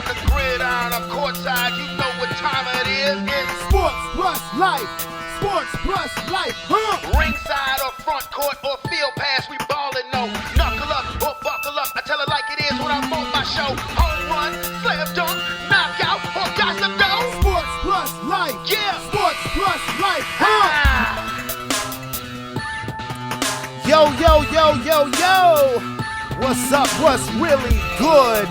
on the gridiron or courtside, you know what time it is. It's Sports plus life. Sports plus life. ringside or front court or field pass, we ballin', no. Knuckle up or buckle up, I tell it like it is when I'm on my show. Home run, slam dunk, knockout, or got to go. Sports plus life. Yeah. Sports plus life. Yo, yo, yo, yo, yo! What's up? What's really good?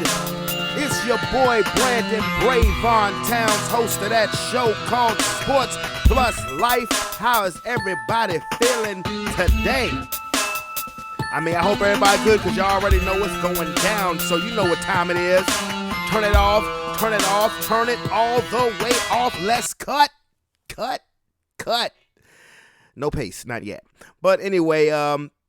It's your boy Brandon Brevon Towns, host of that show called Sports Plus Life. How is everybody feeling today? I mean, I hope everybody good because y'all already know what's going down, so you know what time it is. Turn it off, turn it off, turn it all the way off. Let's cut. No pace, not yet. But anyway,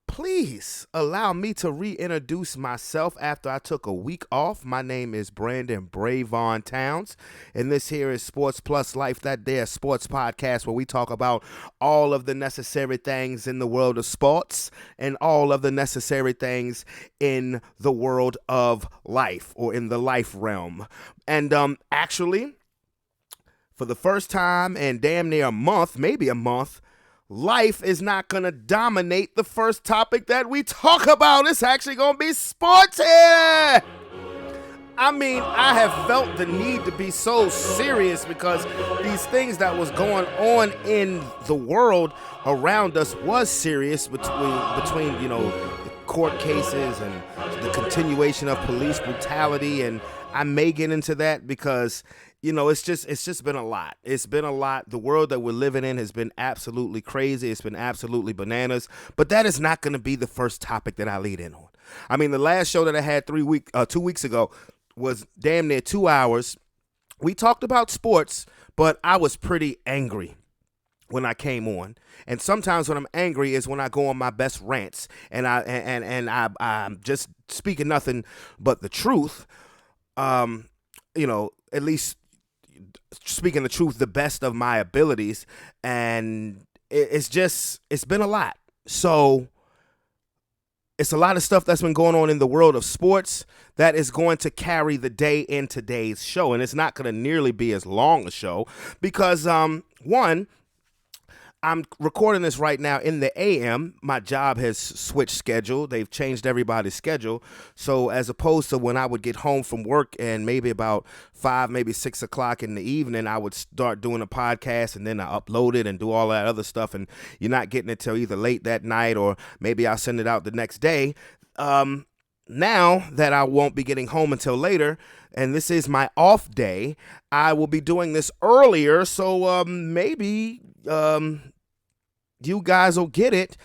please allow me to reintroduce myself after I took a week off. My name is Brandon Brevon Towns, and this here is Sports Plus Life, that there sports podcast where we talk about all of the necessary things in the world of sports and all of the necessary things in the world of life or in the life realm. And actually, for the first time in damn near a month, maybe a month, life is not going to dominate the first topic that we talk about. It's actually going to be sports here. I mean, I have felt the need to be so serious because these things that was going on in the world around us was serious between you know, the court cases and the continuation of police brutality. And I may get into that because, you know, it's just been a lot. It's been a lot. The world that we're living in has been absolutely crazy. It's been absolutely bananas. But that is not going to be the first topic that I lead in on. I mean, the last show that I had 2 weeks ago was damn near 2 hours. We talked about sports, but I was pretty angry when I came on. And sometimes when I'm angry is when I go on my best rants and I'm just speaking nothing but the truth. You know, at least speaking the truth, the best of my abilities. And it's been a lot. So it's a lot of stuff that's been going on in the world of sports that is going to carry the day in today's show. And it's not going to nearly be as long a show because, one, I'm recording this right now in the AM. My job has switched schedule. They've changed everybody's schedule. So as opposed to when I would get home from work and maybe about 5, maybe 6 o'clock in the evening, I would start doing a podcast and then I upload it and do all that other stuff. And you're not getting it till either late that night or maybe I'll send it out the next day. Now that I won't be getting home until later, and this is my off day, I will be doing this earlier. So maybe you guys will get it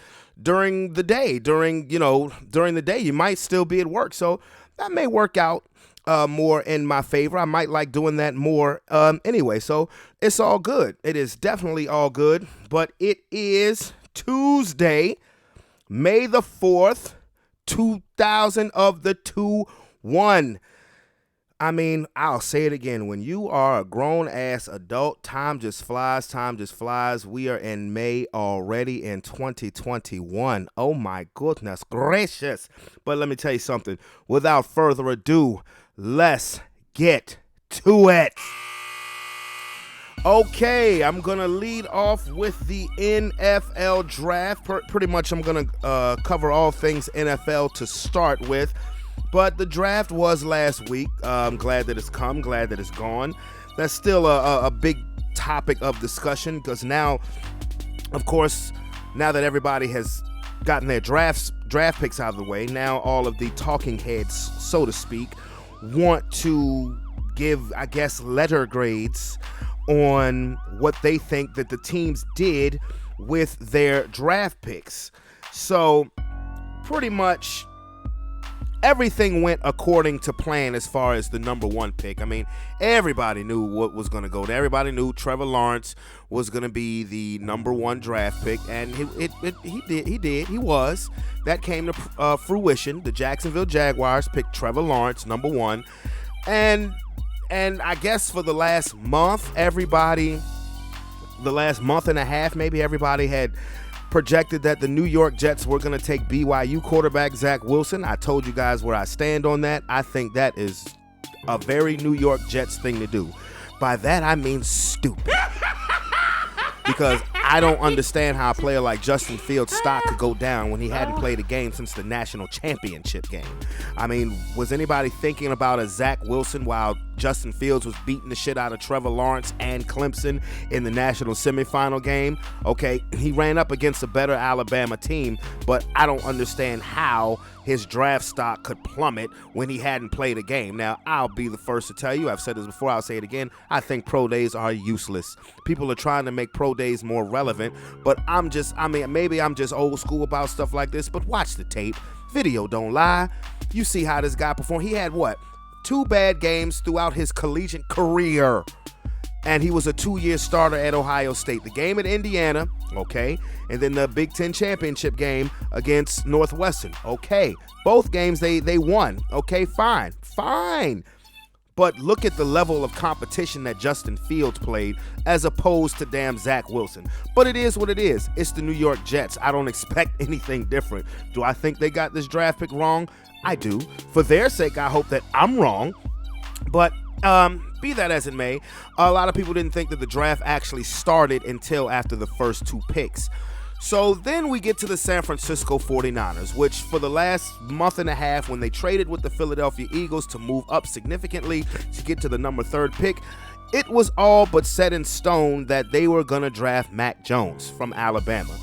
during the day. During the day, you might still be at work. So that may work out more in my favor. I might like doing that more anyway. So it's all good. It is definitely all good. But it is Tuesday, May the 4th, 2000 of the 2-1. I mean, I'll say it again. When you are a grown-ass adult, time just flies. We are in May already in 2021. Oh, my goodness gracious. But let me tell you something. Without further ado, let's get to it. Okay, I'm going to lead off with the NFL draft. Pretty much I'm going to cover all things NFL to start with. But the draft was last week. I'm glad that it's come, glad that it's gone. That's still a big topic of discussion because now, of course, now that everybody has gotten their draft picks out of the way, now all of the talking heads, so to speak, want to give, I guess, letter grades on what they think that the teams did with their draft picks. So pretty much everything went according to plan as far as the number one pick. I mean, everybody knew what was going to go there. Everybody knew Trevor Lawrence was going to be the number one draft pick, and he was. That came to fruition. The Jacksonville Jaguars picked Trevor Lawrence, number one, and I guess for the last month and a half, maybe everybody had projected that the New York Jets were going to take BYU quarterback Zach Wilson. I told you guys where I stand on that. I think that is a very New York Jets thing to do. By that, I mean stupid. Because I don't understand how a player like Justin Fields' stock could go down when he hadn't played a game since the national championship game. I mean, was anybody thinking about a Zach Wilson while Justin Fields was beating the shit out of Trevor Lawrence and Clemson in the national semifinal game? Okay, he ran up against a better Alabama team, but I don't understand how his draft stock could plummet when he hadn't played a game. Now, I'll be the first to tell you, I've said this before, I'll say it again, I think pro days are useless. People are trying to make pro days more relevant, but maybe I'm just old school about stuff like this, but watch the tape. Video don't lie. You see how this guy performed. He had, 2 bad games throughout his collegiate career. And he was a 2-year starter at Ohio State. The game at Indiana, okay, and then the Big Ten championship game against Northwestern, okay. Both games they won, okay, fine. But look at the level of competition that Justin Fields played as opposed to damn Zach Wilson. But it is what it is. It's the New York Jets. I don't expect anything different. Do I think they got this draft pick wrong? I do. For their sake, I hope that I'm wrong. But be that as it may, a lot of people didn't think that the draft actually started until after the first 2 picks. So then we get to the San Francisco 49ers, which for the last month and a half, when they traded with the Philadelphia Eagles to move up significantly to get to the number 3 pick, it was all but set in stone that they were going to draft Mac Jones from Alabama.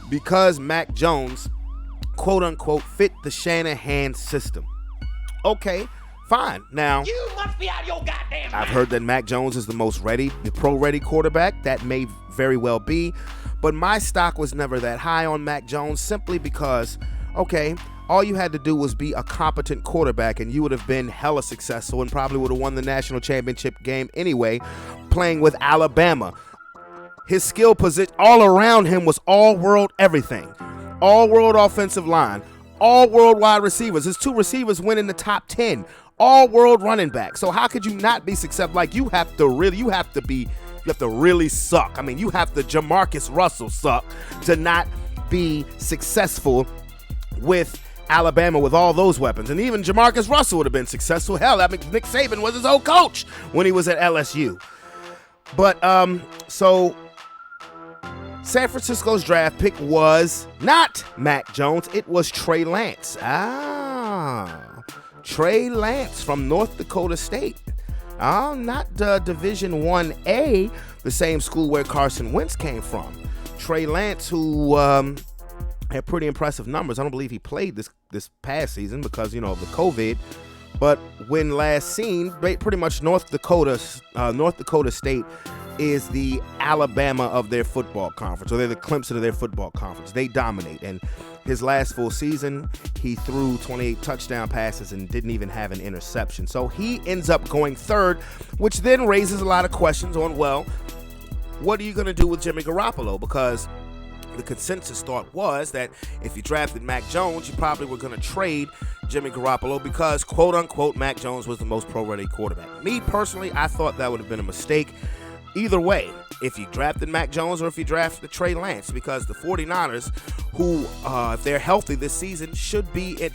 Because Mac Jones, quote unquote, fit the Shanahan system. Okay, fine. Now, you must be out of your goddamn mind. I've heard that Mac Jones is the most ready, the pro-ready quarterback. That may very well be. But my stock was never that high on Mac Jones simply because, okay, all you had to do was be a competent quarterback and you would have been hella successful and probably would have won the national championship game anyway, playing with Alabama. His skill position all around him was all-world everything. All-world offensive line, all-world wide receivers. His 2 receivers went in the top 10. All-world running back. So how could you not be successful? Like, you have to really suck. I mean, you have to Jamarcus Russell suck to not be successful with Alabama with all those weapons. And even Jamarcus Russell would have been successful. Hell, I mean, Nick Saban was his old coach when he was at LSU. But, so San Francisco's draft pick was not Mac Jones. It was Trey Lance. Trey Lance from North Dakota State. Not Division 1A, the same school where Carson Wentz came from. Trey Lance, who had pretty impressive numbers. I don't believe he played this past season because, of the COVID. But when last seen, pretty much North Dakota State is the Alabama of their football conference, or they're the Clemson of their football conference. They dominate. And his last full season, he threw 28 touchdown passes and didn't even have an interception. So he ends up going 3rd, which then raises a lot of questions on, what are you going to do with Jimmy Garoppolo? Because the consensus thought was that if you drafted Mac Jones, you probably were going to trade Jimmy Garoppolo because, quote-unquote, Mac Jones was the most pro-ready quarterback. Me, personally, I thought that would have been a mistake. Either way, if you drafted Mac Jones or if you drafted Trey Lance, because the 49ers, who, if they're healthy this season,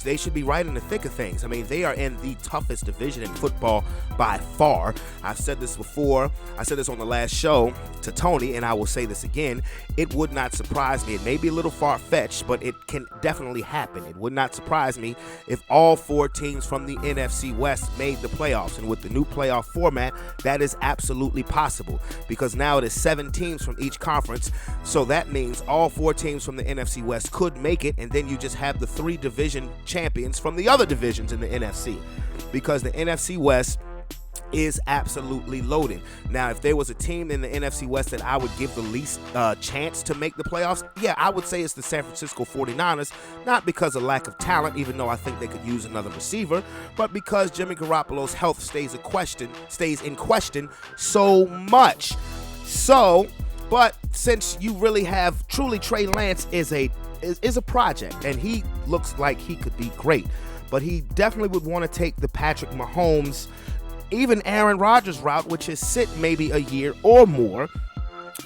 they should be right in the thick of things. I mean, they are in the toughest division in football by far. I've said this before. I said this on the last show to Tony, and I will say this again. It would not surprise me. It may be a little far-fetched, but it can definitely happen. It would not surprise me if all 4 teams from the NFC West made the playoffs. And with the new playoff format, that is absolutely possible, because now it is 7 teams from each conference. So that means all 4 teams from the NFC West could make it, and then you just have the 3 division champions from the other divisions in the NFC, because the NFC West is absolutely loaded. Now, if there was a team in the NFC West that I would give the least chance to make the playoffs, yeah, I would say it's the San Francisco 49ers, not because of lack of talent, even though I think they could use another receiver, but because Jimmy Garoppolo's health stays in question so much. But since you really have truly Trey Lance is a project, and he looks like he could be great, but he definitely would want to take the Patrick Mahomes, even Aaron Rodgers route, which is sit maybe a year or more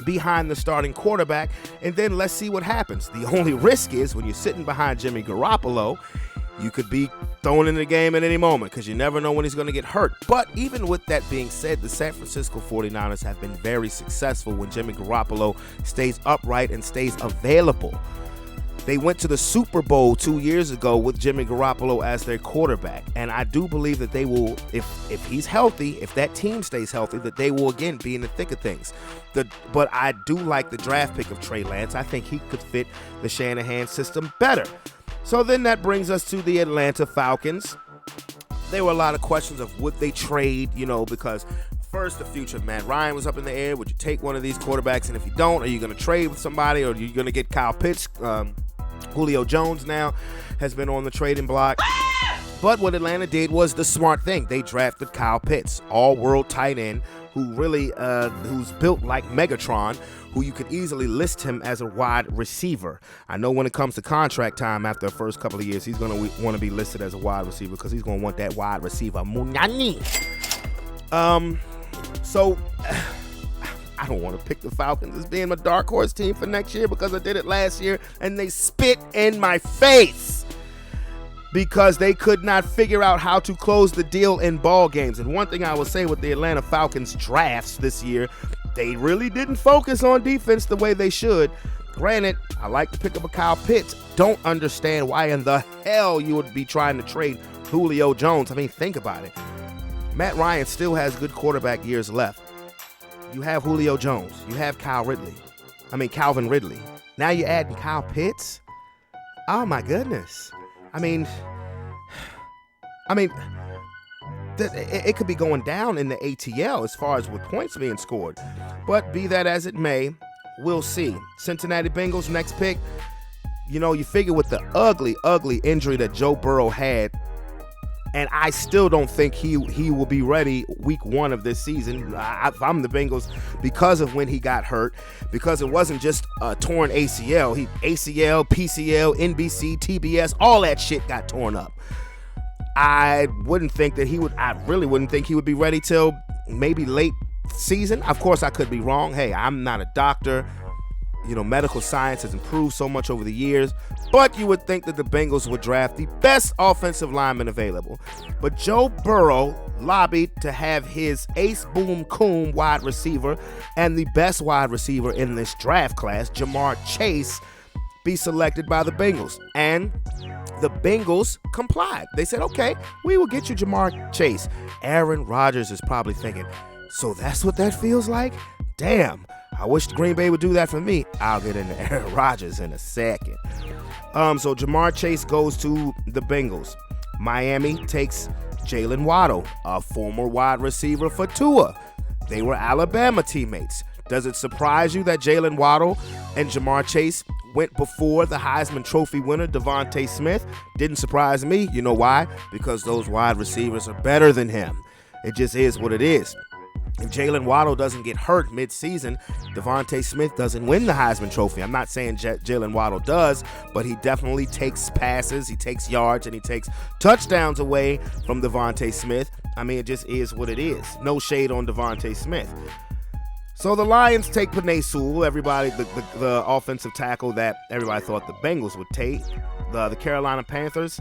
behind the starting quarterback, and then let's see what happens. The only risk is when you're sitting behind Jimmy Garoppolo, You could be thrown in the game at any moment because you never know when he's going to get hurt. But even with that being said, the San Francisco 49ers have been very successful when Jimmy Garoppolo stays upright and stays available. They went to the Super Bowl 2 years ago with Jimmy Garoppolo as their quarterback. And I do believe that they will, if he's healthy, if that team stays healthy, that they will again be in the thick of things. But I do like the draft pick of Trey Lance. I think he could fit the Shanahan system better. So then that brings us to the Atlanta Falcons. There were a lot of questions of would they trade, because first the future of Matt Ryan was up in the air. Would you take one of these quarterbacks? And if you don't, are you going to trade with somebody, or are you going to get Kyle Pitts? Julio Jones now has been on the trading block. But what Atlanta did was the smart thing. They drafted Kyle Pitts, all-world tight end, who's built like Megatron, who you could easily list him as a wide receiver. I know when it comes to contract time after the first couple of years, he's going to want to be listed as a wide receiver because he's going to want that wide receiver Munani. So I don't want to pick the Falcons as being my dark horse team for next year because I did it last year and they spit in my face because they could not figure out how to close the deal in ball games. And one thing I will say with the Atlanta Falcons drafts this year, they really didn't focus on defense the way they should. Granted, I like to pick up a Kyle Pitts. Don't understand why in the hell you would be trying to trade Julio Jones. I mean, think about it. Matt Ryan still has good quarterback years left. You have Julio Jones. You have Calvin Ridley. Now you're adding Kyle Pitts? Oh, my goodness. I mean, it could be going down in the ATL as far as with points being scored. But be that as it may, we'll see. Cincinnati Bengals, next pick. You figure with the ugly, ugly injury that Joe Burrow had, and I still don't think he will be ready week 1 of this season. If I'm the Bengals, because of when he got hurt, because it wasn't just a torn ACL. ACL, PCL, NBC, TBS, all that shit got torn up. I really wouldn't think he would be ready till maybe late season. Of course, I could be wrong. Hey, I'm not a doctor. Medical science has improved so much over the years, but you would think that the Bengals would draft the best offensive lineman available. But Joe Burrow lobbied to have his ace boom coon wide receiver and the best wide receiver in this draft class, Jamar Chase, be selected by the Bengals. And the Bengals complied. They said, okay, we will get you Jamar Chase. Aaron Rodgers is probably thinking, so that's what that feels like? Damn. I wish Green Bay would do that for me. I'll get into Aaron Rodgers in a second. So Jamar Chase goes to the Bengals. Miami takes Jalen Waddle, a former wide receiver for Tua. They were Alabama teammates. Does it surprise you that Jalen Waddle and Jamar Chase went before the Heisman Trophy winner, Devontae Smith? Didn't surprise me. You know why? Because those wide receivers are better than him. It just is what it is. If Jalen Waddle doesn't get hurt mid-season, Devontae Smith doesn't win the Heisman Trophy. I'm not saying Jalen Waddle does, but he definitely takes passes, he takes yards, and he takes touchdowns away from Devontae Smith. I mean, it just is what it is. No shade on Devontae Smith. So the Lions take Penei Sewell, everybody, the offensive tackle that everybody thought the Bengals would take. The Carolina Panthers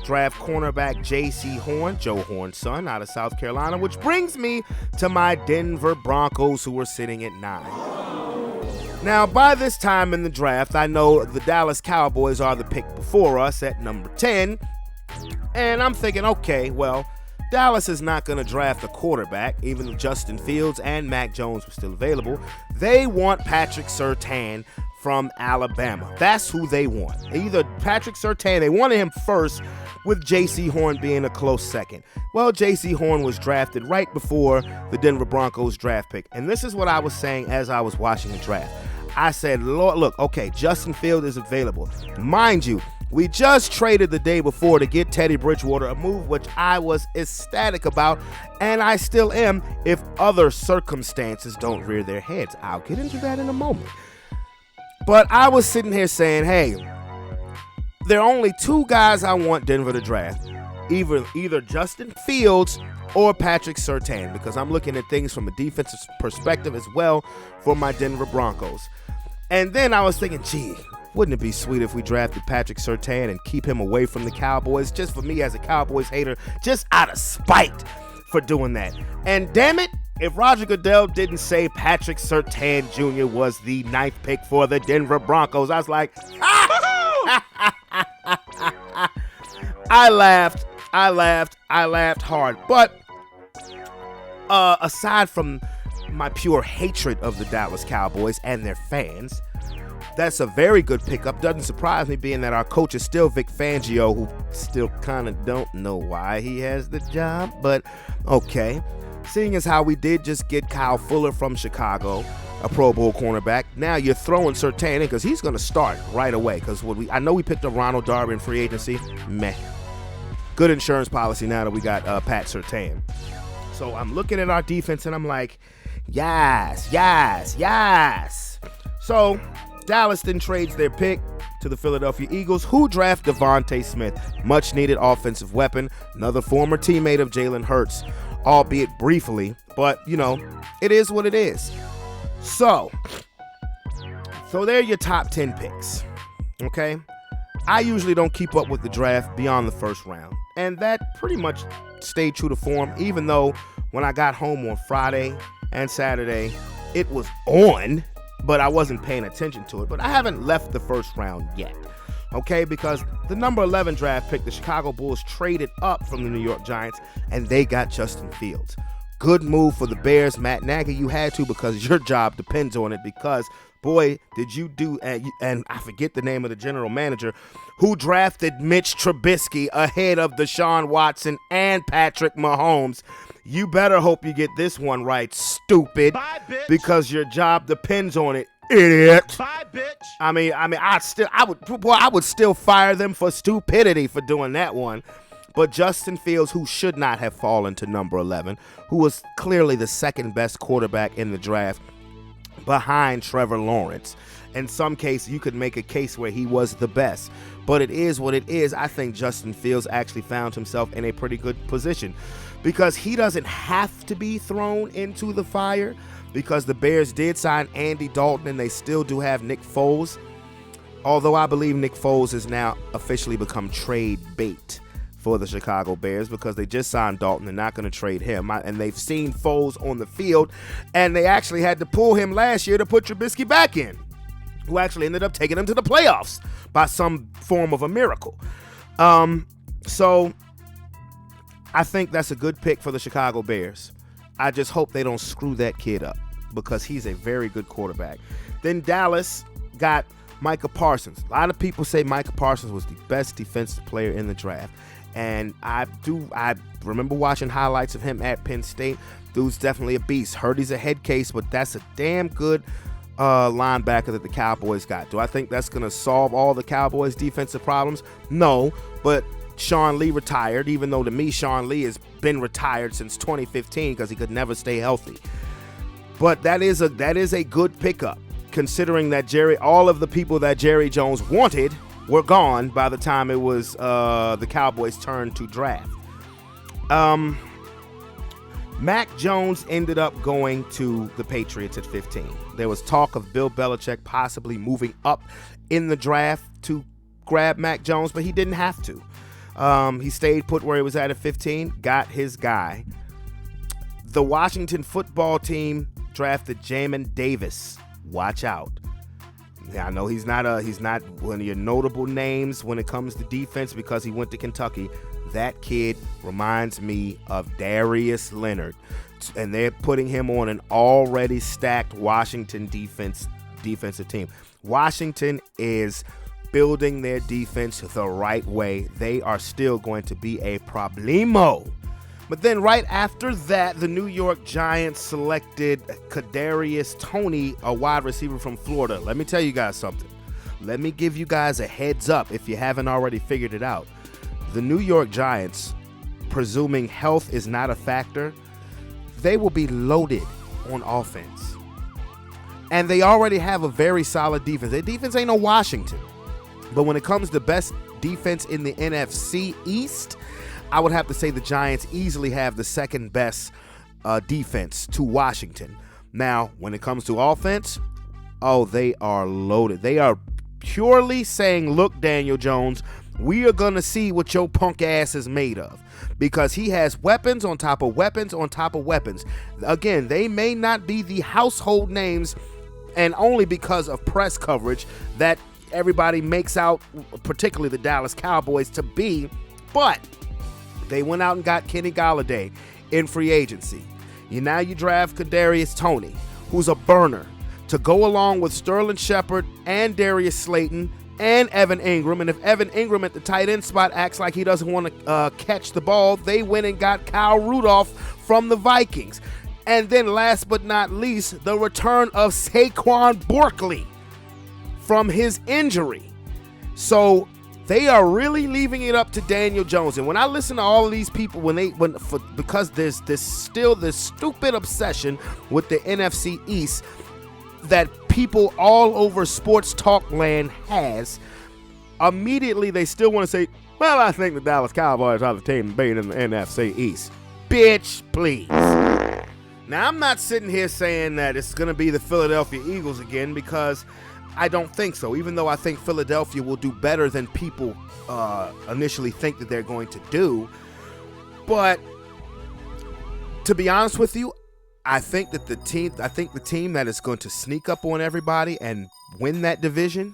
draft cornerback J.C. Horn, Joe Horn's son, out of South Carolina, which brings me to my Denver Broncos, who are sitting at 9. Now, by this time in the draft, I know the Dallas Cowboys are the pick before us at number 10, and I'm thinking, okay, well, Dallas is not going to draft a quarterback, even if Justin Fields and Mac Jones were still available. They want Patrick Surtain from Alabama. That's who they want. Either Patrick Surtain, they wanted him first, with J.C. Horn being a close second. Well, J.C. Horn was drafted right before the Denver Broncos draft pick. And this is what I was saying as I was watching the draft. I said, Lord, look, okay, Justin Fields is available. Mind you, we just traded the day before to get Teddy Bridgewater, a move which I was ecstatic about, and I still am if other circumstances don't rear their heads. I'll get into that in a moment. But I was sitting here saying, hey, there are only 2 guys I want Denver to draft, either Justin Fields or Patrick Surtain, because I'm looking at things from a defensive perspective as well for my Denver Broncos. And then I was thinking, gee, wouldn't it be sweet if we drafted Patrick Surtain and keep him away from the Cowboys? Just for me as a Cowboys hater, just out of spite for doing that. And damn it, if Roger Goodell didn't say Patrick Surtain Jr. was the 9th pick for the Denver Broncos, I was like, I laughed hard. But aside from my pure hatred of the Dallas Cowboys and their fans, that's a very good pickup. Doesn't surprise me, being that our coach is still Vic Fangio, who still kind of don't know why he has the job, but okay. Seeing as how we did just get Kyle Fuller from Chicago, a Pro Bowl cornerback, now you're throwing Surtain in because he's going to start right away. Because I know we picked up Ronald Darby in free agency. Meh. Good insurance policy now that we got Pat Surtain. So I'm looking at our defense and I'm like, yes. So Dallas then trades their pick to the Philadelphia Eagles, who draft Devontae Smith, much needed offensive weapon, another former teammate of Jalen Hurts, albeit briefly, but it is what it is. So they're your top 10 picks, okay? I usually don't keep up with the draft beyond the first round, and that pretty much stayed true to form, even though when I got home on Friday and Saturday, it was on, but I wasn't paying attention to it. But I haven't left the first round yet, okay? Because the number 11 draft pick, the Chicago Bulls traded up from the New York Giants, and they got Justin Fields. Good move for the Bears. Matt Nagy, you had to, because your job depends on it, because boy, did you do, and I forget the name of the general manager who drafted Mitch Trubisky ahead of Deshaun Watson and Patrick Mahomes. You better hope you get this one right, stupid. Bye, bitch. Because your job depends on it, idiot. Bye, bitch. I would still fire them for stupidity for doing that one. But Justin Fields, who should not have fallen to number 11, who was clearly the second best quarterback in the draft behind Trevor Lawrence. In some cases, you could make a case where he was the best. But it is what it is. I think Justin Fields actually found himself in a pretty good position because he doesn't have to be thrown into the fire, because the Bears did sign Andy Dalton and they still do have Nick Foles. Although I believe Nick Foles has now officially become trade bait for the Chicago Bears, because they just signed Dalton. They're not going to trade him. And they've seen Foles on the field, and they actually had to pull him last year to put Trubisky back in, who actually ended up taking them to the playoffs by some form of a miracle. So I think that's a good pick for the Chicago Bears. I just hope they don't screw that kid up, because he's a very good quarterback. Then Dallas got Micah Parsons. A lot of people say Micah Parsons was the best defensive player in the draft. And I remember watching highlights of him at Penn State. Dude's definitely a beast. Heard he's a head case, but that's a damn good linebacker that the Cowboys got. Do I think that's going to solve all the Cowboys' defensive problems? No, but Sean Lee retired, even though to me Sean Lee has been retired since 2015 because he could never stay healthy. But that is a good pickup, considering that all of the people that Jerry Jones wanted were gone by the time it was the Cowboys' turn to draft. Mac Jones ended up going to the Patriots at 15. There was talk of Bill Belichick possibly moving up in the draft to grab Mac Jones, but he didn't have to. He stayed put where he was at 15, got his guy. The Washington football team drafted Jamin Davis. Watch out. Yeah, I know he's not one of your notable names when it comes to defense because he went to Kentucky. That kid reminds me of Darius Leonard, and they're putting him on an already stacked Washington defensive team. Washington is building their defense the right way. They are still going to be a problemo. But then right after that, the New York Giants selected Kadarius Toney, a wide receiver from Florida. Let me tell you guys something. Let me give you guys a heads up if you haven't already figured it out. The New York Giants, presuming health is not a factor, they will be loaded on offense. And they already have a very solid defense. Their defense ain't no Washington. But when it comes to best defense in the NFC East, I would have to say the Giants easily have the second best defense to Washington. Now, when it comes to offense, they are loaded. They are purely saying, look, Daniel Jones, we are going to see what your punk ass is made of, because he has weapons on top of weapons on top of weapons. Again, they may not be the household names, and only because of press coverage that everybody makes out, particularly the Dallas Cowboys, to be, but they went out and got Kenny Golladay in free agency. Now you draft Kadarius Toney, who's a burner, to go along with Sterling Shepard and Darius Slayton and Evan Ingram. And if Evan Ingram at the tight end spot acts like he doesn't want to catch the ball, they went and got Kyle Rudolph from the Vikings. And then last but not least, the return of Saquon Barkley from his injury. So they are really leaving it up to Daniel Jones. And when I listen to all of these people, because there's this stupid obsession with the NFC East that people all over sports talk land has, immediately they still want to say, well, I think the Dallas Cowboys are the team being in the NFC East. Bitch, please. Now, I'm not sitting here saying that it's going to be the Philadelphia Eagles again, because I don't think so, even though I think Philadelphia will do better than people initially think that they're going to do. But to be honest with you, I think the team that is going to sneak up on everybody and win that division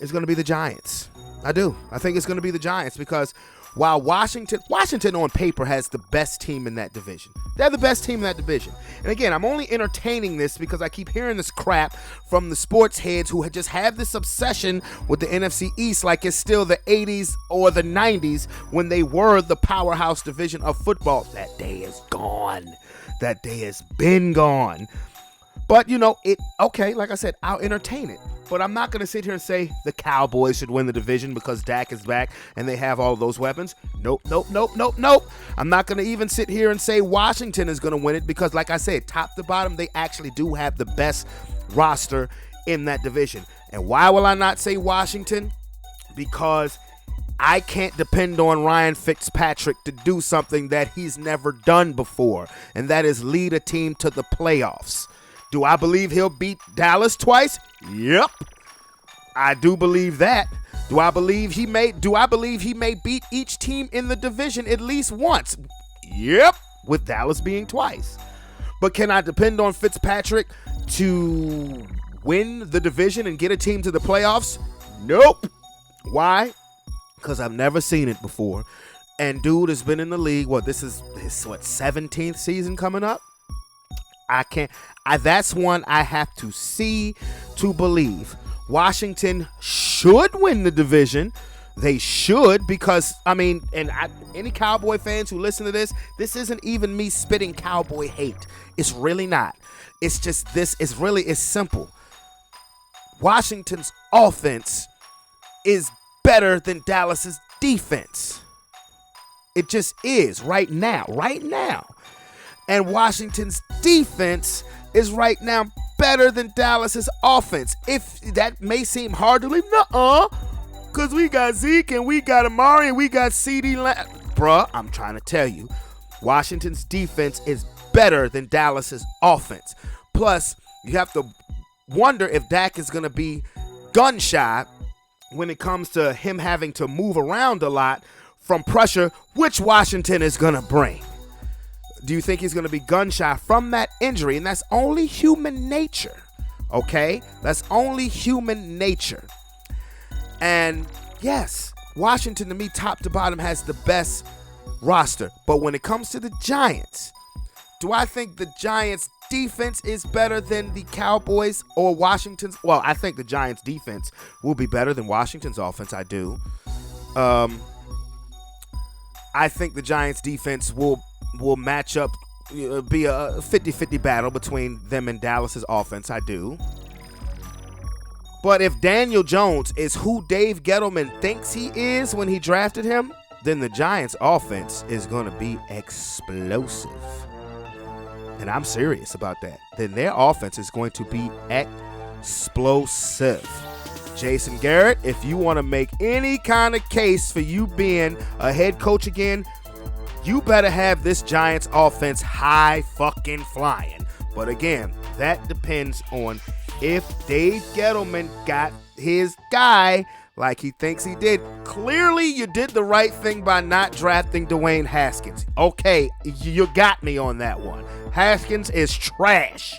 is going to be the Giants. I do. I think it's going to be the Giants, because while Washington on paper has the best team in that division. They're the best team in that division. And again, I'm only entertaining this because I keep hearing this crap from the sports heads who just have this obsession with the NFC East like it's still the 80s or the 90s when they were the powerhouse division of football. That day is gone. That day has been gone. But, like I said, I'll entertain it. But I'm not going to sit here and say the Cowboys should win the division because Dak is back and they have all those weapons. Nope. I'm not going to even sit here and say Washington is going to win it because, like I said, top to bottom, they actually do have the best roster in that division. And why will I not say Washington? Because I can't depend on Ryan Fitzpatrick to do something that he's never done before, and that is lead a team to the playoffs. Do I believe he'll beat Dallas twice? Yep. I do believe that. Do I believe he may beat each team in the division at least once? Yep. With Dallas being twice. But can I depend on Fitzpatrick to win the division and get a team to the playoffs? Nope. Why? Because I've never seen it before. And dude has been in the league. This is his 17th season coming up? That's one I have to see to believe. Washington should win the division. They should, because, any Cowboy fans who listen to this isn't even me spitting Cowboy hate. It's really not. It's just it's simple. Washington's offense is better than Dallas's defense. It just is right now. And Washington's defense is right now better than Dallas's offense. If that may seem hard to believe, because we got Zeke and we got Amari and we got CD Lamb. Bruh, I'm trying to tell you, Washington's defense is better than Dallas's offense. Plus, you have to wonder if Dak is going to be gun shy when it comes to him having to move around a lot from pressure, which Washington is going to bring. Do you think he's going to be gun shy from that injury? And that's only human nature, okay? That's only human nature. And yes, Washington to me, top to bottom, has the best roster. But when it comes to the Giants, do I think the Giants' defense is better than the Cowboys or Washington's? Well, I think the Giants' defense will be better than Washington's offense. I do. I think the Giants' defense will match up, be a 50-50 battle between them and Dallas's offense. I do. But if Daniel Jones is who Dave Gettleman thinks he is when he drafted him, then the Giants' offense is going to be explosive. And I'm serious about that. Then their offense is going to be explosive. Jason Garrett, if you want to make any kind of case for you being a head coach again, you better have this Giants offense high fucking flying. But again, that depends on if Dave Gettleman got his guy like he thinks he did. Clearly, you did the right thing by not drafting Dwayne Haskins. Okay, you got me on that one. Haskins is trash.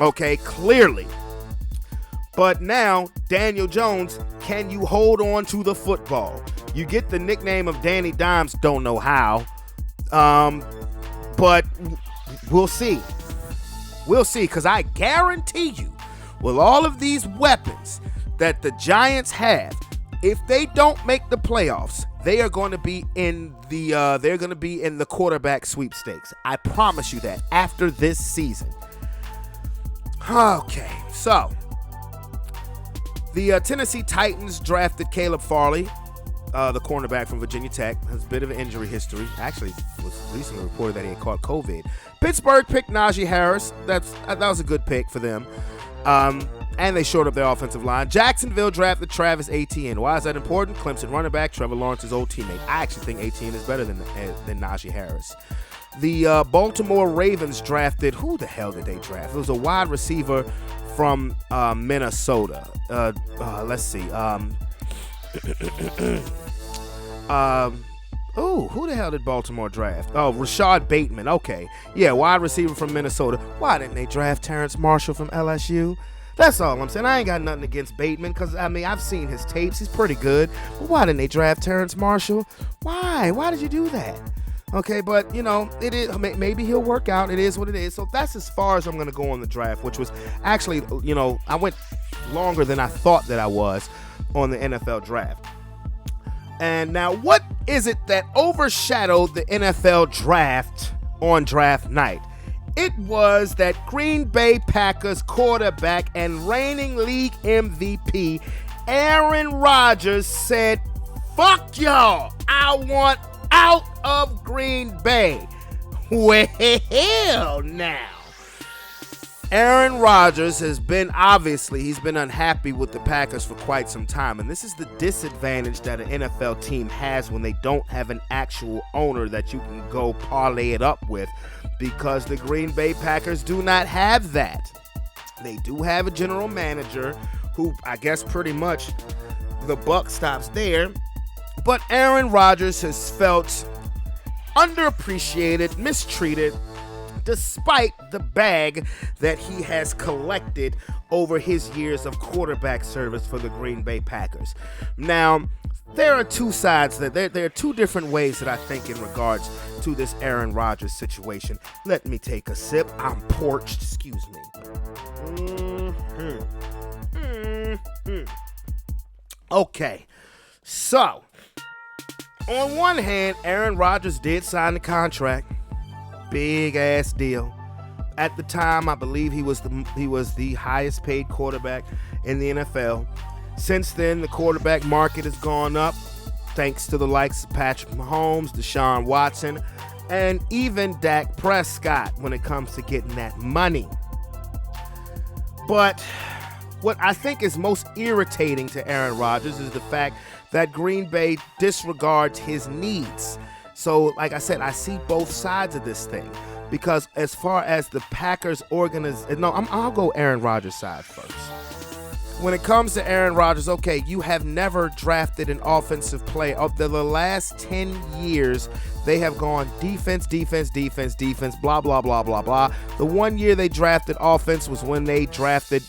Okay, clearly. But now, Daniel Jones, can you hold on to the football? You get the nickname of Danny Dimes, don't know how. But we'll see. We'll see, because I guarantee you, with all of these weapons that the Giants have, if they don't make the playoffs, they are going to be in the quarterback sweepstakes. I promise you that after this season. Okay, so the Tennessee Titans drafted Caleb Farley, the cornerback from Virginia Tech. Has a bit of an injury history. Actually, it was recently reported that he had caught COVID. Pittsburgh picked Najee Harris. That was a good pick for them. And they shored up their offensive line. Jacksonville drafted Travis Etienne. Why is that important? Clemson running back Trevor Lawrence's old teammate. I actually think Etienne is better than Najee Harris. The Baltimore Ravens drafted, who the hell did they draft? It was a wide receiver from Minnesota. Let's see. Who the hell did Baltimore draft? Oh, Rashad Bateman. Okay. Yeah, wide receiver from Minnesota. Why didn't they draft Terrence Marshall from LSU? That's all I'm saying. I ain't got nothing against Bateman because, I've seen his tapes. He's pretty good. But why didn't they draft Terrence Marshall? Why? Why did you do that? Okay, but, it is. Maybe he'll work out. It is what it is. So that's as far as I'm going to go on the draft, which was actually, I went longer than I thought that I was on the NFL draft. And now, what is it that overshadowed the NFL draft on draft night? It was that Green Bay Packers quarterback and reigning league MVP Aaron Rodgers said, "Fuck y'all, I want out of Green Bay." Well, now, Aaron Rodgers he's been unhappy with the Packers for quite some time, and this is the disadvantage that an NFL team has when they don't have an actual owner that you can go parlay it up with, because the Green Bay Packers do not have that. They do have a general manager who, I guess pretty much the buck stops there, but Aaron Rodgers has felt underappreciated, mistreated, despite the bag that he has collected over his years of quarterback service for the Green Bay Packers. Now, there are two sides. There are two different ways that I think in regards to this Aaron Rodgers situation. Let me take a sip. I'm parched. Excuse me. Okay, so on one hand, Aaron Rodgers did sign the contract. Big ass deal. At the time, I believe he was the highest paid quarterback in the NFL. Since then, the quarterback market has gone up thanks to the likes of Patrick Mahomes, Deshaun Watson, and even Dak Prescott when it comes to getting that money. But what I think is most irritating to Aaron Rodgers is the fact that Green Bay disregards his needs. So, like I said, I see both sides of this thing. Because as far as the Packers I'll go Aaron Rodgers' side first. When it comes to Aaron Rodgers, okay, you have never drafted an offensive player. Of the last 10 years, they have gone defense, blah, blah, blah, blah, blah. The 1 year they drafted offense was when they drafted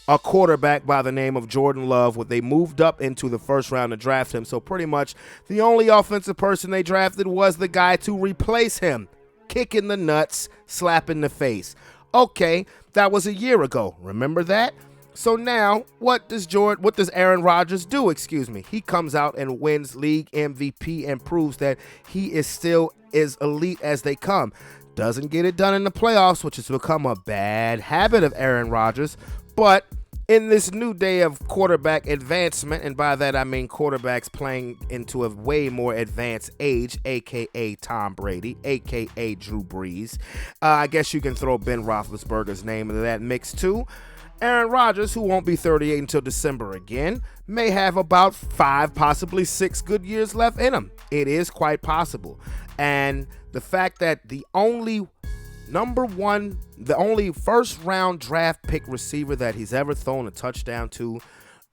a quarterback by the name of Jordan Love, where they moved up into the first round to draft him. So pretty much the only offensive person they drafted was the guy to replace him. Kick in the nuts, slap in the face. Okay, that was a year ago. Remember that? So now, what does Aaron Rodgers do? He comes out and wins league MVP and proves that he is still as elite as they come. Doesn't get it done in the playoffs, which has become a bad habit of Aaron Rodgers. But in this new day of quarterback advancement, and by that I mean quarterbacks playing into a way more advanced age, a.k.a. Tom Brady, a.k.a. Drew Brees, I guess you can throw Ben Roethlisberger's name into that mix too. Aaron Rodgers, who won't be 38 until December again, may have about 5, possibly 6 good years left in him. It is quite possible. And the fact that the only first round draft pick receiver that he's ever thrown a touchdown to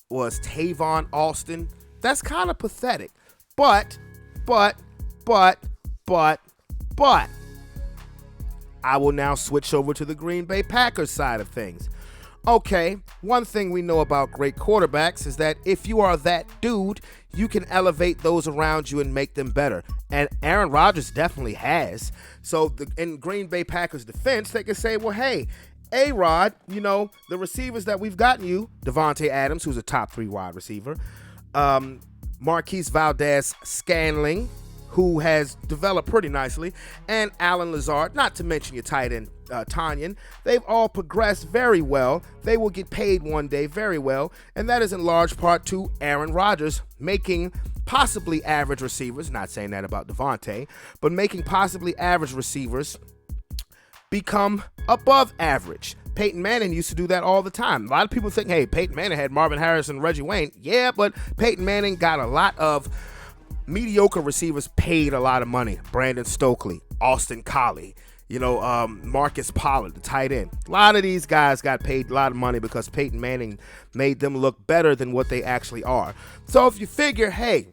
was Tavon Austin. That's kind of pathetic. But, I will now switch over to the Green Bay Packers side of things. Okay, one thing we know about great quarterbacks is that if you are that dude, you can elevate those around you and make them better. And Aaron Rodgers definitely has. So in Green Bay Packers defense, they can say, well, hey, A-Rod, the receivers that we've gotten you, Devontae Adams, who's a top 3 wide receiver, Marquise Valdez-Scantling, who has developed pretty nicely, and Alan Lazard, not to mention your tight end, Tanyan. They've all progressed very well. They will get paid one day very well, and that is in large part to Aaron Rodgers making possibly average receivers, not saying that about Devontae, but making possibly average receivers become above average. Peyton Manning used to do that all the time. A lot of people think, hey, Peyton Manning had Marvin Harrison and Reggie Wayne. Yeah, but Peyton Manning got a lot of mediocre receivers paid a lot of money. Brandon Stokely, Austin Collie, Marcus Pollard, the tight end. A lot of these guys got paid a lot of money because Peyton Manning made them look better than what they actually are. So if you figure, hey,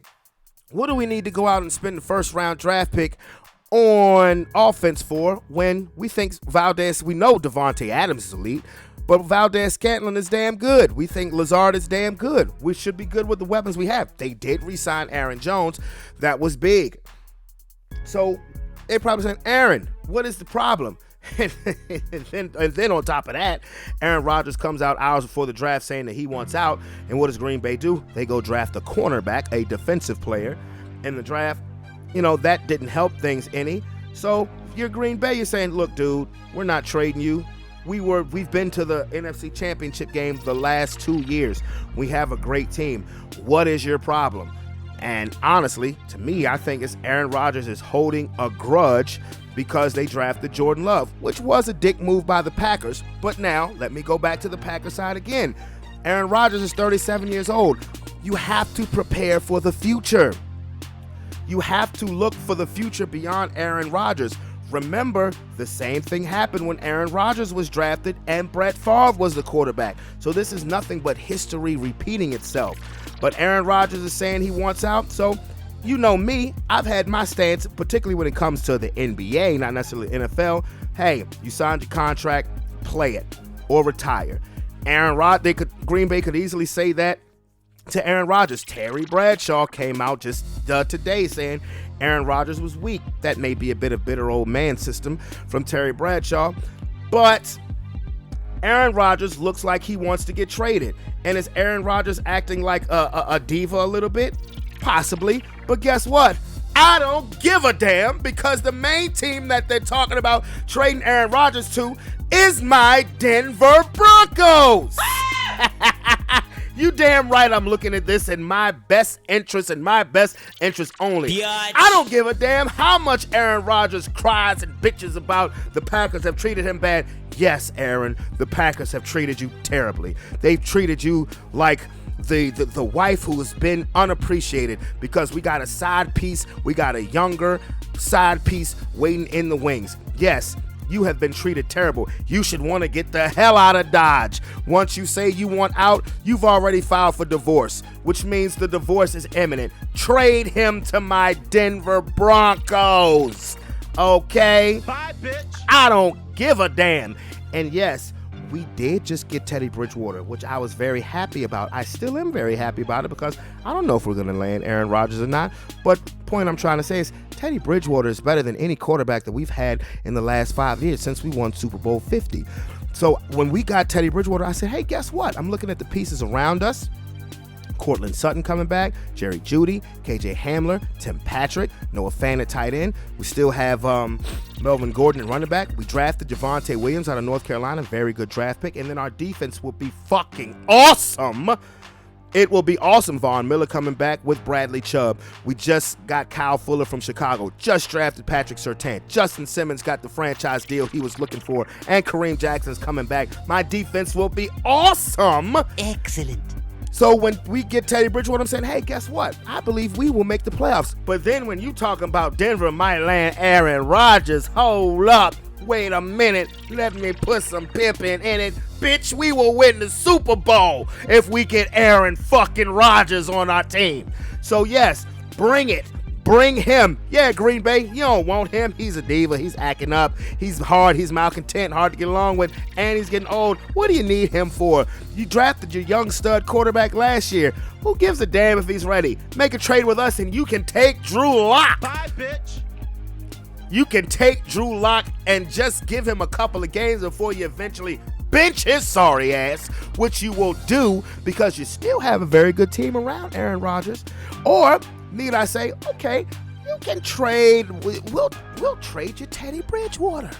what do we need to go out and spend the first round draft pick on offense for when we think we know Devontae Adams is elite, but Valdez-Scantling is damn good. We think Lazard is damn good. We should be good with the weapons we have. They did re-sign Aaron Jones. That was big. So they probably saying, Aaron, what is the problem? and then on top of that, Aaron Rodgers comes out hours before the draft saying that he wants out. And what does Green Bay do? They go draft a cornerback, a defensive player in the draft. That didn't help things any. So if you're Green Bay, you're saying, look, dude, we're not trading you. We've been to the NFC Championship game the last 2 years. We have a great team. What is your problem? And honestly, to me, I think it's Aaron Rodgers is holding a grudge because they drafted Jordan Love, which was a dick move by the Packers. But now, let me go back to the Packers side again. Aaron Rodgers is 37 years old. You have to prepare for the future. You have to look for the future beyond Aaron Rodgers. Remember, the same thing happened when Aaron Rodgers was drafted and Brett Favre was the quarterback. So this is nothing but history repeating itself. But Aaron Rodgers is saying he wants out. So, you know me, I've had my stance, particularly when it comes to the NBA, not necessarily NFL. Hey, you signed your contract, play it or retire. Green Bay could easily say that to Aaron Rodgers. Terry Bradshaw came out just today saying Aaron Rodgers was weak. That may be a bit of bitter old man system from Terry Bradshaw, but Aaron Rodgers looks like he wants to get traded. And is Aaron Rodgers acting like a diva a little bit? Possibly. But guess what? I don't give a damn, because the main team that they're talking about trading Aaron Rodgers to is my Denver Broncos. You damn right I'm looking at this in my best interest and my best interest only. Biatch. I don't give a damn how much Aaron Rodgers cries and bitches about the Packers have treated him bad. Yes, Aaron, the Packers have treated you terribly. They've treated you like the wife who has been unappreciated, because we got a side piece, we got a younger side piece waiting in the wings. Yes, you have been treated terrible. You should want to get the hell out of Dodge. Once you say you want out, you've already filed for divorce, which means the divorce is imminent. Trade him to my Denver Broncos. Okay? Bye, bitch. I don't give a damn. And yes, we did just get Teddy Bridgewater, which I was very happy about. I still am very happy about it, because I don't know if we're going to land Aaron Rodgers or not. But point I'm trying to say is Teddy Bridgewater is better than any quarterback that we've had in the last 5 years since we won Super Bowl 50. So when we got Teddy Bridgewater, I said, hey, guess what? I'm looking at the pieces around us. Cortland Sutton coming back, Jerry Jeudy, KJ Hamler, Tim Patrick, Noah Fant at tight end. We still have Melvin Gordon at running back. We drafted Javonte Williams out of North Carolina, very good draft pick. And then our defense will be fucking awesome. It will be awesome. Von Miller coming back with Bradley Chubb. We just got Kyle Fuller from Chicago. Just drafted Patrick Surtain. Justin Simmons got the franchise deal he was looking for. And Kareem Jackson's coming back. My defense will be awesome. Excellent. So when we get Teddy Bridgewater, I'm saying, hey, guess what? I believe we will make the playoffs. But then when you talking about Denver might land Aaron Rodgers, hold up. Wait a minute, let me put some pimpin' in it. Bitch, we will win the Super Bowl if we get Aaron fucking Rodgers on our team. So yes, bring it. Bring him. Yeah, Green Bay, you don't want him. He's a diva. He's acting up. He's hard. He's malcontent, hard to get along with, and he's getting old. What do you need him for? You drafted your young stud quarterback last year. Who gives a damn if he's ready? Make a trade with us and you can take Drew Lock. Bye, bitch. You can take Drew Lock and just give him a couple of games before you eventually bench his sorry ass, which you will do because you still have a very good team around Aaron Rodgers. Or need I say, okay, you can trade. We'll trade you Teddy Bridgewater.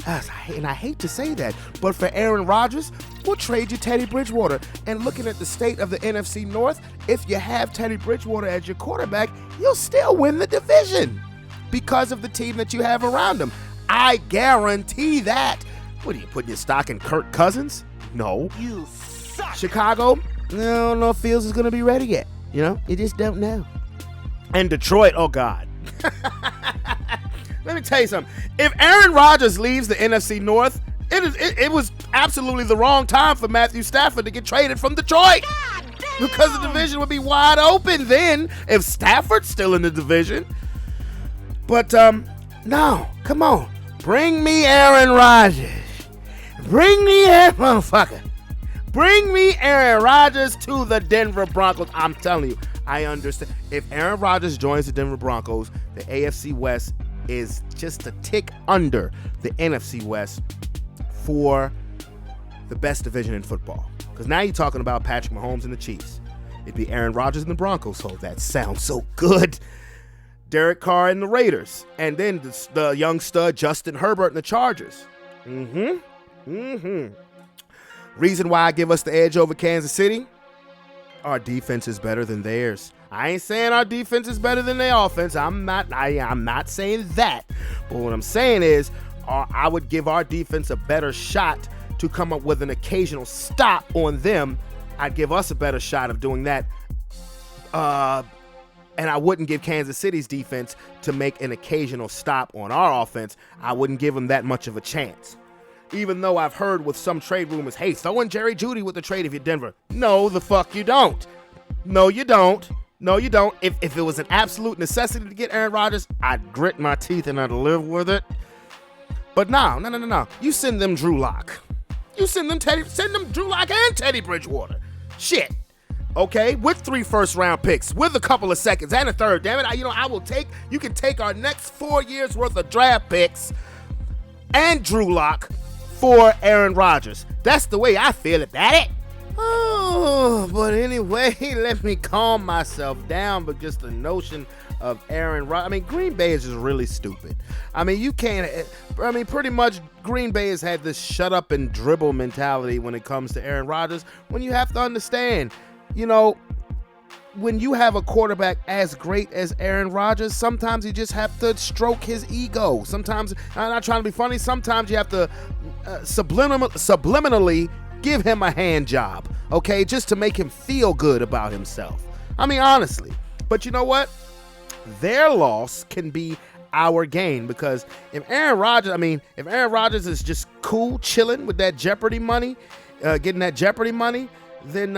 And I hate to say that, but for Aaron Rodgers, we'll trade you Teddy Bridgewater. And looking at the state of the NFC North, if you have Teddy Bridgewater as your quarterback, you'll still win the division because of the team that you have around him. I guarantee that. What are you putting your stock in Kirk Cousins? No. You suck. Chicago, I don't know if Fields is going to be ready yet. You know, you just don't know. And Detroit, oh God. Let me tell you something. If Aaron Rodgers leaves the NFC North, it was absolutely the wrong time for Matthew Stafford to get traded from Detroit. Because the division would be wide open then if Stafford's still in the division. But, no, come on. Bring me Aaron Rodgers. Bring me motherfucker. Bring me Aaron Rodgers to the Denver Broncos. I'm telling you, I understand. If Aaron Rodgers joins the Denver Broncos, the AFC West is just a tick under the NFC West for the best division in football. Because now you're talking about Patrick Mahomes and the Chiefs. It'd be Aaron Rodgers and the Broncos. Oh, that sounds so good. Derek Carr and the Raiders. And then the young stud Justin Herbert and the Chargers. Reason why I give us the edge over Kansas City? Our defense is better than theirs. I ain't saying our defense is better than their offense. I'm not saying that. But what I'm saying is I would give our defense a better shot to come up with an occasional stop on them. I'd give us a better shot of doing that. And I wouldn't give Kansas City's defense to make an occasional stop on our offense. I wouldn't give them that much of a chance. Even though I've heard with some trade rumors, hey, throw in Jerry Jeudy with the trade if you're Denver. No, the fuck you don't. No, you don't. No, you don't. If it was an absolute necessity to get Aaron Rodgers, I'd grit my teeth and I'd live with it. But no. You send them Drew Lock. You send them Drew Lock and Teddy Bridgewater. Shit. Okay, with 3 first-round picks, with a couple of seconds and a third. Damn it, you can take our next 4 years worth of draft picks and Drew Lock for Aaron Rodgers. That's the way I feel about it. Oh, but anyway, let me calm myself down because the notion of Aaron Rodgers, Green Bay is just really stupid. Pretty much Green Bay has had this shut up and dribble mentality when it comes to Aaron Rodgers, when you have to understand, when you have a quarterback as great as Aaron Rodgers, sometimes you just have to stroke his ego. Sometimes, I'm not trying to be funny, sometimes you have to subliminally give him a hand job, okay, just to make him feel good about himself. Honestly. But you know what? Their loss can be our gain, because if Aaron Rodgers is just cool, chilling with that Jeopardy money, getting that Jeopardy money, then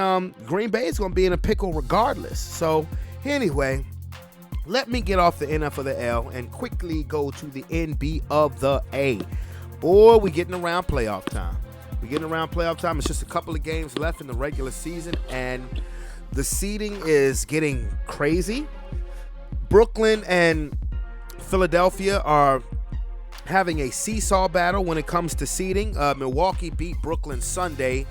Green Bay is going to be in a pickle regardless. So anyway, let me get off the NF for the L and quickly go to the NB of the A. Boy, we getting around playoff time. It's just a couple of games left in the regular season, and the seeding is getting crazy. Brooklyn and Philadelphia are having a seesaw battle when it comes to seeding. Milwaukee beat Brooklyn Sunday,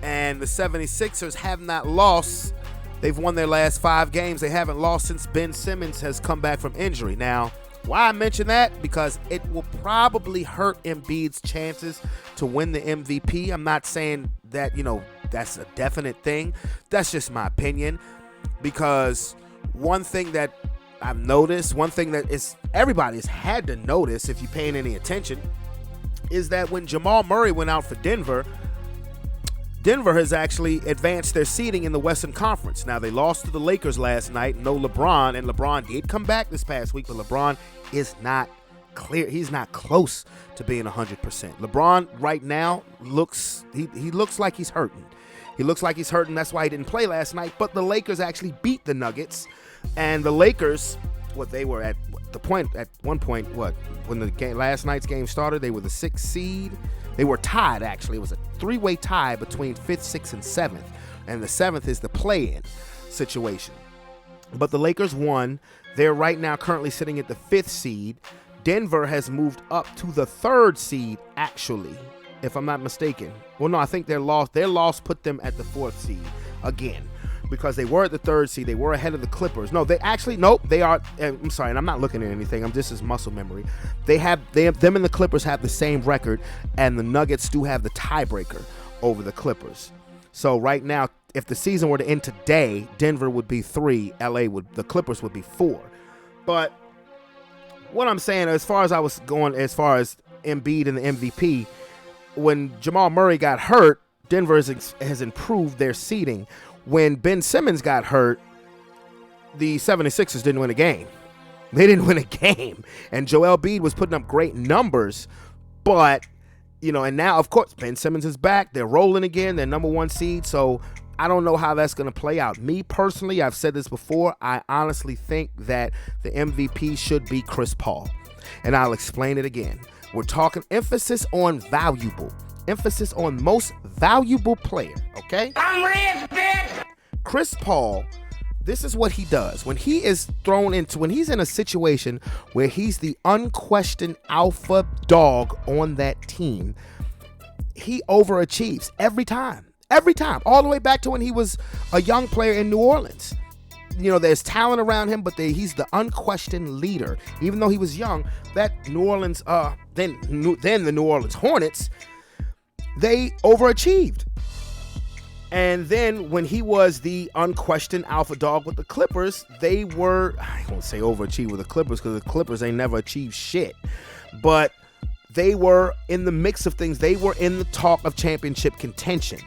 and the 76ers have not lost. They've won their last 5 games. They haven't lost since Ben Simmons has come back from injury. Now, why I mention that? Because it will probably hurt Embiid's chances to win the MVP. I'm not saying that, that's a definite thing. That's just my opinion. Because one thing that I've noticed, one thing that everybody's had to notice if you're paying any attention, is that when Jamal Murray went out for Denver has actually advanced their seeding in the Western Conference. Now, they lost to the Lakers last night. No LeBron, and LeBron did come back this past week, but LeBron is not not close to being 100%. LeBron right now looks like he's hurting. He looks like he's hurting. That's why he didn't play last night. But the Lakers actually beat the Nuggets, and the Lakers, they were at one point, when the last night's game started, they were the 6th seed. They were tied, actually. It was a 3-way tie between 5th, 6th, and 7th. And the 7th is the play-in situation. But the Lakers won. They're right now currently sitting at the 5th seed. Denver has moved up to the 3rd seed, actually, if I'm not mistaken. Well, no, I think their loss put them at the 4th seed again, because they were at the 3rd seed. They were ahead of the Clippers. No, they are. I'm sorry, and I'm not looking at anything. This is muscle memory. Them and the Clippers have the same record, and the Nuggets do have the tiebreaker over the Clippers. So right now, if the season were to end today, Denver would be 3, the Clippers would be 4. But what I'm saying, as far as Embiid and the MVP, when Jamal Murray got hurt, Denver has improved their seeding. When Ben Simmons got hurt, the 76ers didn't win a game. They didn't win a game. And Joel Embiid was putting up great numbers, but, and now, of course, Ben Simmons is back. They're rolling again. They're number 1 seed, so I don't know how that's going to play out. Me, personally, I've said this before, I honestly think that the MVP should be Chris Paul. And I'll explain it again. We're talking emphasis on valuable. Emphasis on most valuable player, okay? I'm rich, bitch! Chris Paul, this is what he does. When he's in a situation where he's the unquestioned alpha dog on that team, he overachieves every time. Every time. All the way back to when he was a young player in New Orleans. There's talent around him, but he's the unquestioned leader. Even though he was young, that New Orleans, then the New Orleans Hornets, they overachieved. And then when he was the unquestioned alpha dog with the Clippers, I won't say overachieved with the Clippers, because the Clippers ain't never achieved shit. But they were in the mix of things. They were in the talk of championship contention.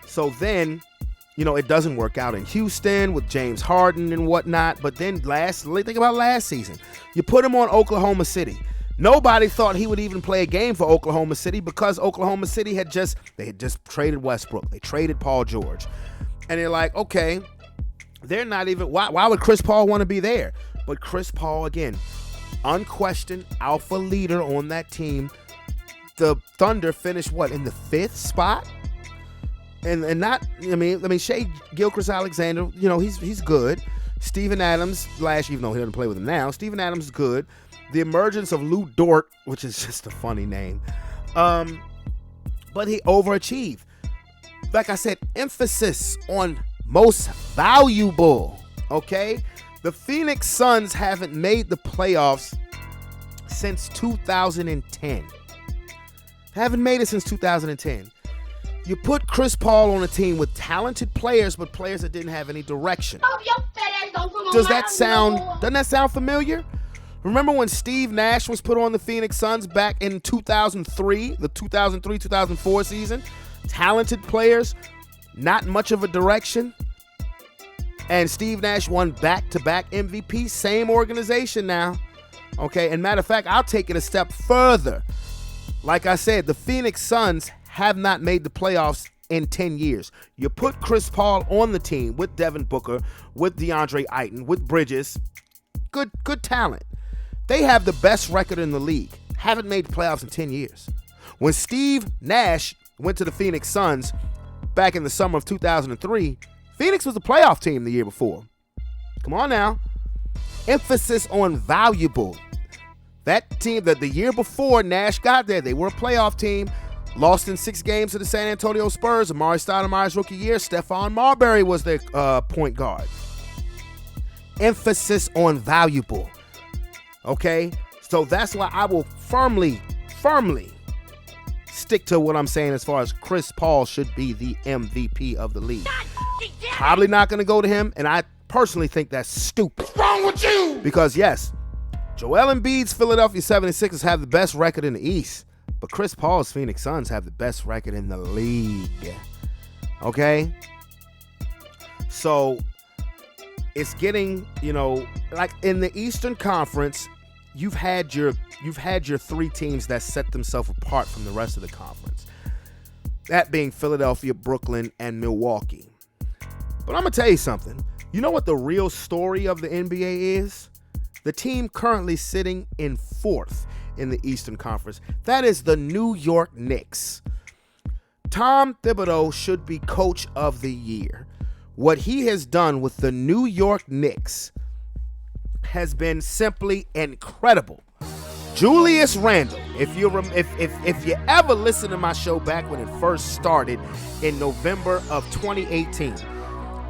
So then, it doesn't work out in Houston with James Harden and whatnot. But then think about last season. You put him on Oklahoma City. Nobody thought he would even play a game for Oklahoma City, because Oklahoma City had just traded Westbrook. They traded Paul George. And they're like, okay, they're not even, why would Chris Paul want to be there? But Chris Paul, again, unquestioned alpha leader on that team. The Thunder finished in the 5th spot? And not, Shea Gilgeous-Alexander, he's good. Steven Adams, even though he doesn't play with him now, Steven Adams is good. The emergence of Lou Dort, which is just a funny name. But he overachieved. Like I said, emphasis on most valuable, okay? The Phoenix Suns haven't made the playoffs since 2010. Haven't made it since 2010. You put Chris Paul on a team with talented players, but players that didn't have any direction. Doesn't that sound familiar? Remember when Steve Nash was put on the Phoenix Suns back in 2003, the 2003-2004 season? Talented players, not much of a direction. And Steve Nash won back-to-back MVP, same organization now. Okay, and matter of fact, I'll take it a step further. Like I said, the Phoenix Suns have not made the playoffs in 10 years. You put Chris Paul on the team with Devin Booker, with DeAndre Ayton, with Bridges. Good talent. They have the best record in the league. Haven't made the playoffs in 10 years. When Steve Nash went to the Phoenix Suns back in the summer of 2003, Phoenix was a playoff team the year before. Come on now. Emphasis on valuable. That team, the year before Nash got there, they were a playoff team. Lost in 6 games to the San Antonio Spurs. Amari Stoudemire's rookie year, Stephon Marbury was their point guard. Emphasis on valuable. Okay? So that's why I will firmly stick to what I'm saying as far as Chris Paul should be the MVP of the league. Probably not going to go to him, and I personally think that's stupid. What's wrong with you? Because, yes, Joel Embiid's Philadelphia 76ers have the best record in the East. But Chris Paul's Phoenix Suns have the best record in the league. Okay? So, it's getting, like in the Eastern Conference, you've had your three teams that set themselves apart from the rest of the conference. That being Philadelphia, Brooklyn, and Milwaukee. But I'm going to tell you something. You know what the real story of the NBA is? The team currently sitting in fourth in the Eastern Conference. That is the New York Knicks. Tom Thibodeau should be coach of the year. What he has done with the New York Knicks has been simply incredible. Julius Randle, if you ever listen to my show back when it first started in November of 2018,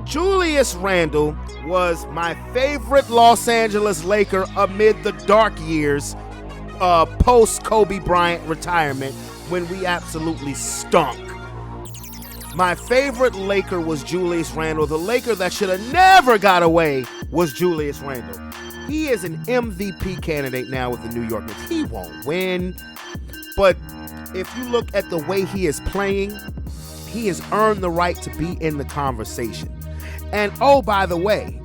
Julius Randle was my favorite Los Angeles Laker amid the dark years post Kobe Bryant retirement when we absolutely stunk. My favorite Laker was Julius Randle. The Laker that should have never got away was Julius Randle. He is an MVP candidate now with the New York Knicks. He won't win, but if you look at the way he is playing, he has earned the right to be in the conversation. And oh, by the way,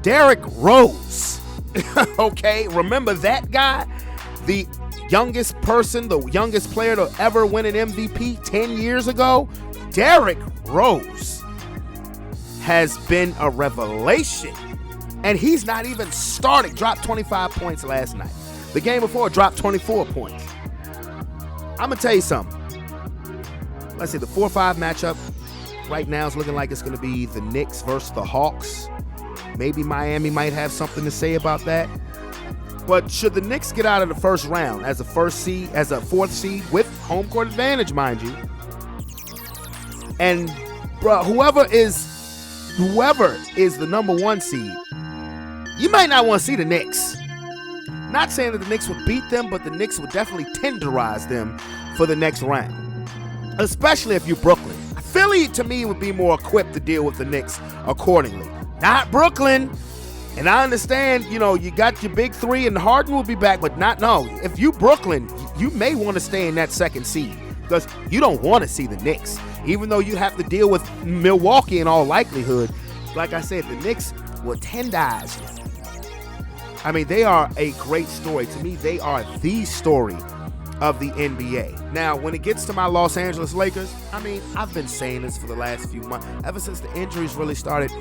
Derrick Rose, okay, remember that guy? The youngest person, the youngest player to ever win an MVP 10 years ago? Derrick Rose has been a revelation. And he's not even starting. Dropped 25 points last night. The game before, dropped 24 points. I'm going to tell you something. Let's see, the 4-5 matchup right now is looking like it's going to be the Knicks versus the Hawks. Maybe Miami might have something to say about that. But should the Knicks get out of the first round as a fourth seed with home court advantage, mind you, and whoever is the number one seed, you might not want to see the Knicks. Not saying that the Knicks would beat them, but the Knicks would definitely tenderize them for the next round, especially if you're Brooklyn. Philly, to me, would be more equipped to deal with the Knicks accordingly. Not Brooklyn. And I understand, you got your big three and Harden will be back, but if you Brooklyn, you may want to stay in that second seed because you don't want to see the Knicks. Even though you have to deal with Milwaukee in all likelihood, like I said, the Knicks will tendize you. I mean, they are a great story. To me, they are the story of the NBA. Now, when it gets to my Los Angeles Lakers, I mean, I've been saying this for the last few months, ever since the injuries really started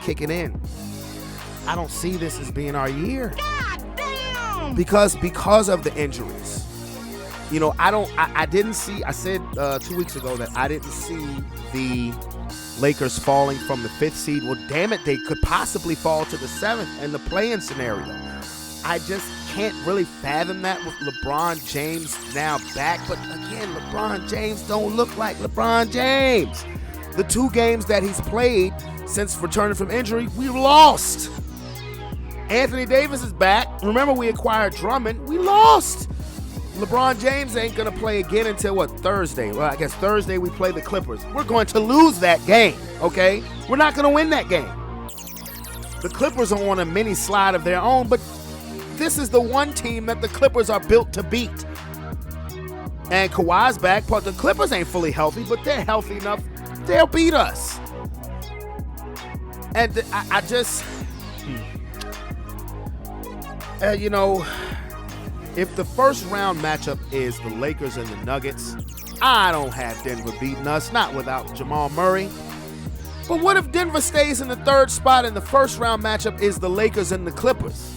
kicking in. I don't see this as being our year. God damn! Because of the injuries. I didn't see, I said 2 weeks ago that I didn't see the Lakers falling from the 5th seed. Well, damn it, they could possibly fall to the 7th in the play-in scenario. I just can't really fathom that with LeBron James now back. But again, LeBron James don't look like LeBron James. The 2 games that he's played since returning from injury, we lost. Anthony Davis is back. Remember, we acquired Drummond. We lost. LeBron James ain't going to play again until, Thursday? Well, I guess Thursday we play the Clippers. We're going to lose that game, okay? We're not going to win that game. The Clippers are on a mini slide of their own, but this is the one team that the Clippers are built to beat. And Kawhi's back, but the Clippers ain't fully healthy, but they're healthy enough. They'll beat us. And I just... if the first round matchup is the Lakers and the Nuggets, I don't have Denver beating us, not without Jamal Murray. But what if Denver stays in the 3rd spot and the first round matchup is the Lakers and the Clippers?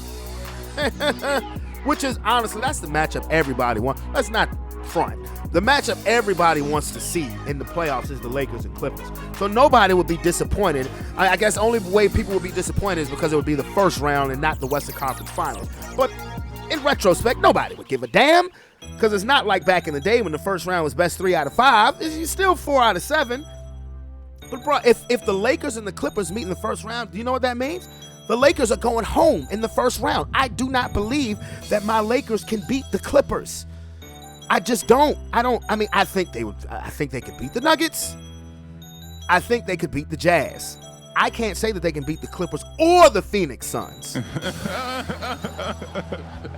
Which is, honestly, that's the matchup everybody wants. Let's not front. The matchup everybody wants to see in the playoffs is the Lakers and Clippers. So nobody would be disappointed. I guess the only way people would be disappointed is because it would be the first round and not the Western Conference Finals. But in retrospect, nobody would give a damn because it's not like back in the day when the first round was best 3 out of 5. It's still 4 out of 7. But bro, if the Lakers and the Clippers meet in the first round, do you know what that means? The Lakers are going home in the first round. I do not believe that my Lakers can beat the Clippers. I just don't. I think they would. I think they could beat the Nuggets. I think they could beat the Jazz. I can't say that they can beat the Clippers or the Phoenix Suns.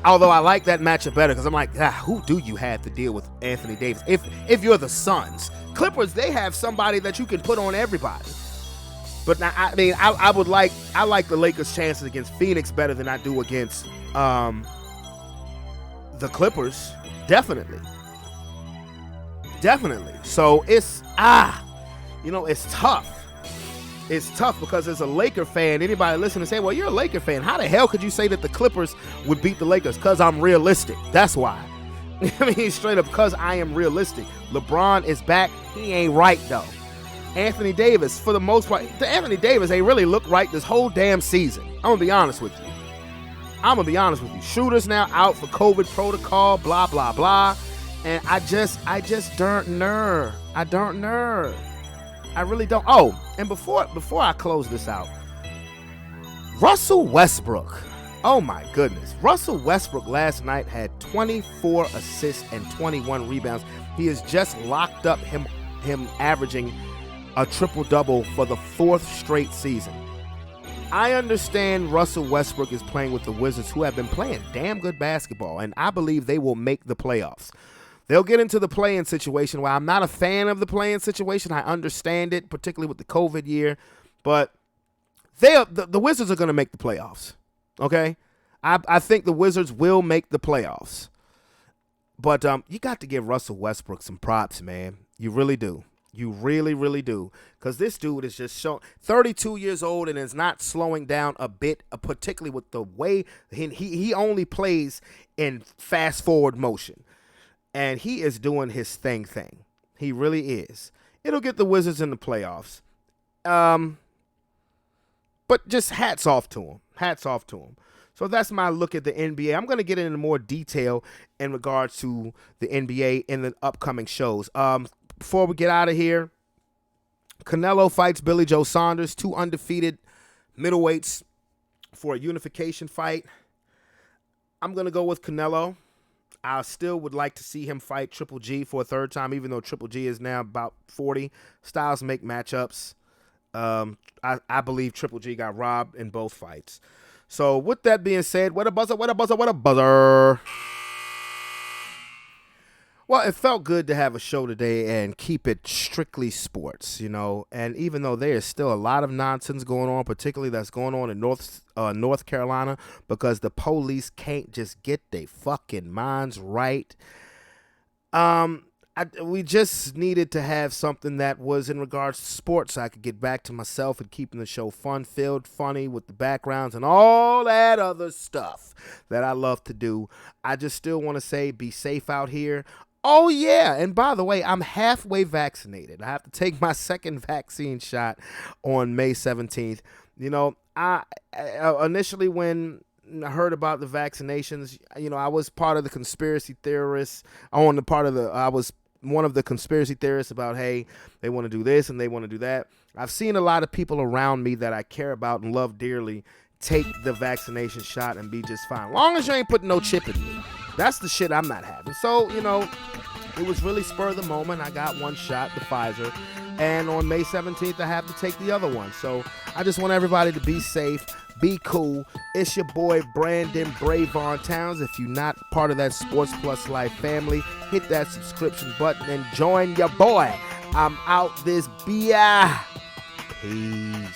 Although I like that matchup better because I'm like, who do you have to deal with Anthony Davis? If you're the Suns, Clippers, they have somebody that you can put on everybody. But now, I like the Lakers' chances against Phoenix better than I do against the Clippers, definitely. So it's it's tough. It's tough because as a Laker fan, anybody listening say, well, you're a Laker fan. How the hell could you say that the Clippers would beat the Lakers? Because I'm realistic. That's why. I mean, straight up, because I am realistic. LeBron is back. He ain't right, though. Anthony Davis, for the most part, Anthony Davis ain't really looked right this whole damn season. I'm going to be honest with you. Shooters now out for COVID protocol, blah, blah, blah. And I just don't know. I really don't. Oh, and before I close this out, Russell Westbrook. Oh my goodness. Russell Westbrook last night had 24 assists and 21 rebounds. He has just locked up him averaging a triple-double for the 4th straight season. I understand Russell Westbrook is playing with the Wizards, who have been playing damn good basketball, and I believe they will make the playoffs. They'll get into the play-in situation. While I'm not a fan of the play-in situation, I understand it, particularly with the COVID year. But the Wizards are going to make the playoffs, okay? I think the Wizards will make the playoffs. But you got to give Russell Westbrook some props, man. You really do. You really, really do. Because this dude is just 32 years old and is not slowing down a bit, particularly with the way he only plays in fast-forward motion. And he is doing his thing. He really is. It'll get the Wizards in the playoffs. But just hats off to him. So that's my look at the NBA. I'm going to get into more detail in regards to the NBA in the upcoming shows. Before we get out of here, Canelo fights Billy Joe Saunders, 2 undefeated middleweights for a unification fight. I'm going to go with Canelo. I still would like to see him fight Triple G for a 3rd time, even though Triple G is now about 40. Styles make matchups. I believe Triple G got robbed in both fights. So with that being said, what a buzzer. Well, it felt good to have a show today and keep it strictly sports, And even though there is still a lot of nonsense going on, particularly that's going on in North Carolina, because the police can't just get their fucking minds right. We just needed to have something that was in regards to sports so I could get back to myself and keeping the show fun-filled, funny with the backgrounds and all that other stuff that I love to do. I just still want to say be safe out here. Oh, yeah, and by the way, I'm halfway vaccinated. I have to take my 2nd vaccine shot on May 17th. I initially when I heard about the vaccinations, I was part of the conspiracy theorists. I was one of the conspiracy theorists about, hey, they want to do this and they want to do that. I've seen a lot of people around me that I care about and love dearly take the vaccination shot and be just fine. As long as you ain't putting no chip in me. That's the shit I'm not having. So, it was really spur of the moment. I got 1 shot, the Pfizer. And on May 17th, I have to take the other one. So I just want everybody to be safe, be cool. It's your boy, Brandon Brevon Towns. If you're not part of that Sports Plus Life family, hit that subscription button and join your boy. I'm out this beer. Peace.